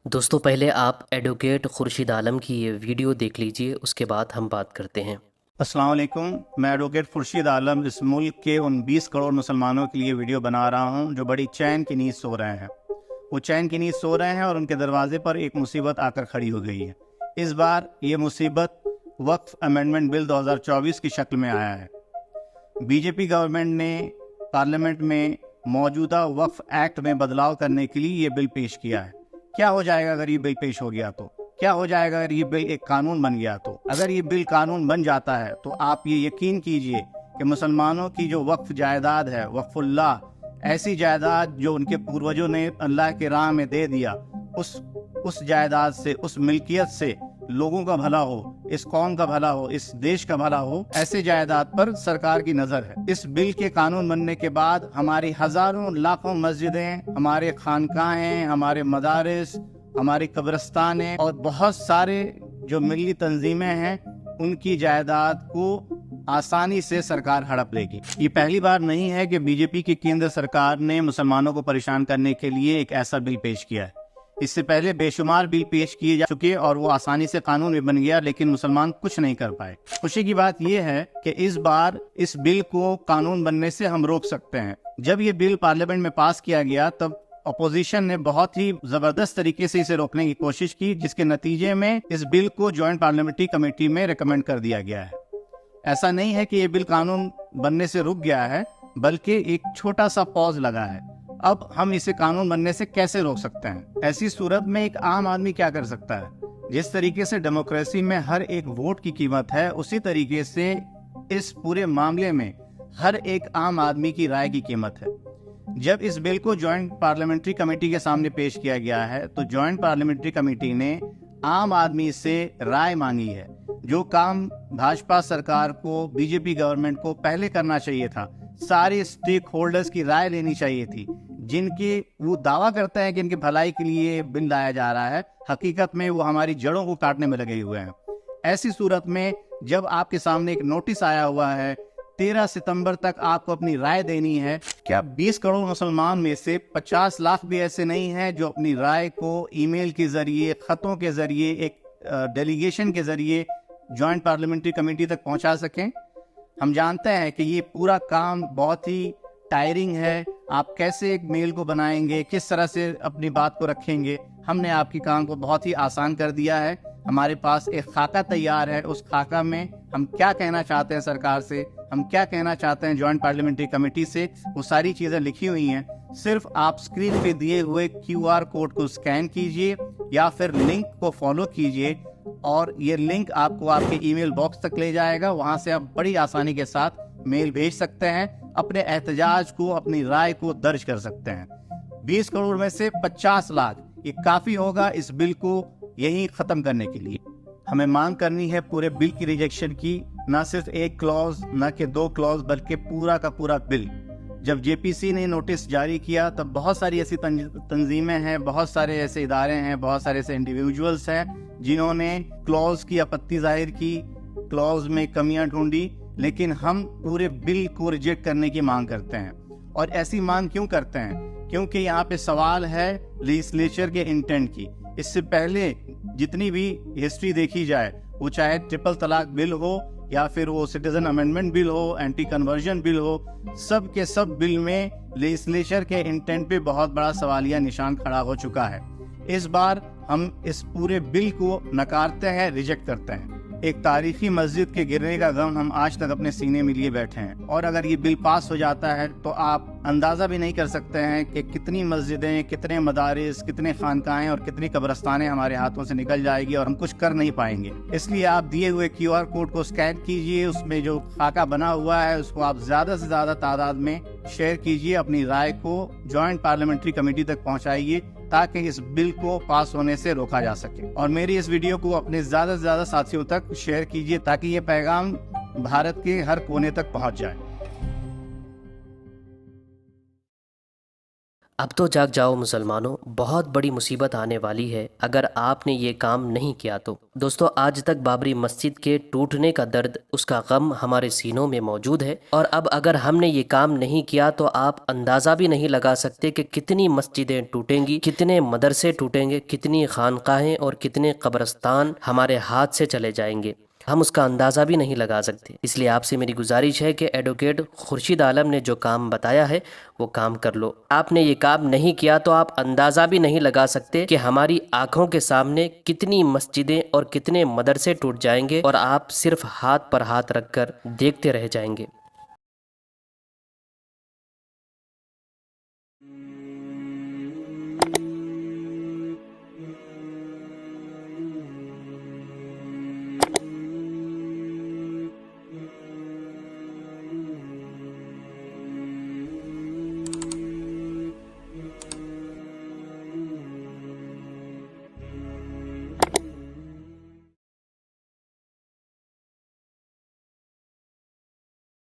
दोस्तों पहले आप एडवोकेट खुर्शीद आलम की ये वीडियो देख लीजिए, उसके बाद हम बात करते हैं। अस्सलाम वालेकुम। मैं एडवोकेट खुर्शीद आलम इस मुल्क के उन 20 करोड़ मुसलमानों के लिए वीडियो बना रहा हूं जो बड़ी चैन की नींद सो रहे हैं। वो चैन की नींद सो रहे हैं और उनके दरवाजे पर एक मुसीबत आकर खड़ी हो गई है। इस बार ये मुसीबत वक्फ अमेंडमेंट बिल 2024 की शक्ल में आया है। बीजेपी गवर्नमेंट ने पार्लियामेंट में मौजूदा वक्फ एक्ट में बदलाव करने के लिए ये बिल पेश किया है। क्या हो जाएगा अगर ये बिल पेश हो गया तो? क्या हो जाएगा अगर ये बिल एक कानून बन गया तो? अगर ये बिल कानून बन जाता है तो आप ये यकीन कीजिए कि मुसलमानों की जो वक्फ जायदाद है, वक्फुल्लाह, ऐसी जायदाद जो उनके पूर्वजों ने अल्लाह के राह में दे दिया, उस जायदाद से, उस मिल्कियत से लोगों का भला हो, इस कौम का भला हो, इस देश का भला हो, ऐसे जायदाद पर सरकार की नजर है। इस बिल के कानून बनने के बाद हमारी हजारों लाखों मस्जिदें, हमारे खानकाहें, हमारे मदारिस, हमारी कब्रिस्तानें और बहुत सारे जो मिली तंजीमें हैं, उनकी जायदाद को आसानी से सरकार हड़प लेगी। ये पहली बार नहीं है कि बीजेपी की केंद्र सरकार ने मुसलमानों को परेशान करने के लिए एक ऐसा बिल पेश किया है। इससे पहले बेशुमार बिल पेश किए जा चुके और वो आसानी से कानून भी बन गया, लेकिन मुसलमान कुछ नहीं कर पाए। खुशी की बात यह है कि इस बार इस बिल को कानून बनने से हम रोक सकते हैं। जब ये बिल पार्लियामेंट में पास किया गया तब अपोजिशन ने बहुत ही जबरदस्त तरीके से इसे रोकने की कोशिश की, जिसके नतीजे में इस बिल को ज्वाइंट पार्लियामेंट्री कमेटी में रिकमेंड कर दिया गया है। ऐसा नहीं है कि ये बिल कानून बनने से रुक गया है, बल्कि एक छोटा सा पॉज लगा है। अब हम इसे कानून बनने से कैसे रोक सकते हैं? ऐसी सूरत में एक आम आदमी क्या कर सकता है? जिस तरीके से डेमोक्रेसी में हर एक वोट की कीमत है, उसी तरीके से इस पूरे मामले में हर एक आम आदमी की राय की कीमत है। जब इस बिल को ज्वाइंट पार्लियामेंट्री कमेटी के सामने पेश किया गया है तो ज्वाइंट पार्लियामेंट्री कमेटी ने आम आदमी से राय मांगी है। जो काम भाजपा सरकार को, बीजेपी गवर्नमेंट को पहले करना चाहिए था, सारे स्टेक होल्डर्स की राय लेनी चाहिए थी, जिनकी वो दावा करते हैं कि इनकी भलाई के लिए बिल लाया जा रहा है, हकीकत में वो हमारी जड़ों को काटने में लगे हुए हैं। ऐसी सूरत में जब आपके सामने एक नोटिस आया हुआ है, 13 सितंबर तक आपको अपनी राय देनी है, क्या 20 करोड़ मुसलमान में से 50 लाख भी ऐसे नहीं हैं जो अपनी राय को ईमेल के जरिए, खतों के जरिए, एक डेलीगेशन के जरिए ज्वाइंट पार्लियामेंट्री कमेटी तक पहुंचा सकें? हम जानते हैं कि ये पूरा काम बहुत ही टायरिंग है। आप कैसे एक मेल को बनाएंगे, किस तरह से अपनी बात को रखेंगे? हमने आपके काम को बहुत ही आसान कर दिया है। हमारे पास एक खाका तैयार है। उस खाका में हम क्या कहना चाहते हैं सरकार से, हम क्या कहना चाहते हैं ज्वाइंट पार्लियामेंट्री कमेटी से, वो सारी चीजें लिखी हुई हैं। सिर्फ आप स्क्रीन पे दिए हुए QR कोड को स्कैन कीजिए या फिर लिंक को फॉलो कीजिए और ये लिंक आपको आपके ईमेल बॉक्स तक ले जाएगा। वहां से आप बड़ी आसानी के साथ मेल भेज सकते हैं, अपने एहतजाज को, अपनी राय को दर्ज कर सकते हैं। 20 करोड़ में से 50 लाख, ये काफी होगा इस बिल को यहीं खत्म करने के लिए। हमें मांग करनी है पूरे बिल की रिजेक्शन की, ना सिर्फ एक क्लॉज, ना कि 2 क्लॉज, बल्कि पूरा का पूरा बिल। जब JPC ने नोटिस जारी किया तब बहुत सारी ऐसी तंजीमें हैं, बहुत सारे ऐसे इदारे हैं, बहुत सारे ऐसे इंडिविजुअल्स हैं जिन्होंने क्लॉज की आपत्ति जाहिर की, क्लॉज में कमियां ढूंढी, लेकिन हम पूरे बिल को रिजेक्ट करने की मांग करते हैं। और ऐसी मांग क्यों करते हैं? क्योंकि यहाँ पे सवाल है लेजिस्लेचर के इंटेंट की। इससे पहले जितनी भी हिस्ट्री देखी जाए, वो चाहे ट्रिपल तलाक बिल हो या फिर वो सिटीजन अमेंडमेंट बिल हो, एंटी कन्वर्जन बिल हो, सब के सब बिल में लेजिस्लेचर के इंटेंट पे बहुत बड़ा सवालिया निशान खड़ा हो चुका है। इस बार हम इस पूरे बिल को नकारते हैं, रिजेक्ट करते हैं। एक तारीखी मस्जिद के गिरने का गम हम आज तक अपने सीने में लिए बैठे हैं, और अगर ये बिल पास हो जाता है तो आप अंदाजा भी नहीं कर सकते हैं कि कितनी मस्जिदें, कितने मदारिस, कितने खानकाहें और कितनी कब्रिस्तानें हमारे हाथों से निकल जाएगी और हम कुछ कर नहीं पाएंगे। इसलिए आप दिए हुए QR कोड को स्कैन कीजिए, उसमें जो खाका बना हुआ है उसको आप ज्यादा से ज्यादा तादाद में शेयर कीजिए, अपनी राय को ज्वाइंट पार्लियामेंट्री कमेटी तक पहुँचाइए ताकि इस बिल को पास होने से रोका जा सके। और मेरी इस वीडियो को अपने ज्यादा से ज्यादा साथियों तक शेयर कीजिए ताकि ये पैगाम भारत के हर कोने तक पहुंच जाए। अब तो जाग जाओ मुसलमानों, बहुत बड़ी मुसीबत आने वाली है अगर आपने ये काम नहीं किया तो। दोस्तों, आज तक बाबरी मस्जिद के टूटने का दर्द, उसका गम हमारे सीनों में मौजूद है, और अब अगर हमने ये काम नहीं किया तो आप अंदाज़ा भी नहीं लगा सकते कि कितनी मस्जिदें टूटेंगी, कितने मदरसे टूटेंगे, कितनी खानकाहें और कितने कब्रस्तान हमारे हाथ से चले जाएंगे। हम उसका अंदाज़ा भी नहीं लगा सकते। इसलिए आपसे मेरी गुजारिश है कि एडवोकेट खुर्शीद आलम ने जो काम बताया है वो काम कर लो। आपने ये काम नहीं किया तो आप अंदाज़ा भी नहीं लगा सकते कि हमारी आंखों के सामने कितनी मस्जिदें और कितने मदरसे टूट जाएंगे और आप सिर्फ हाथ पर हाथ रखकर देखते रह जाएंगे।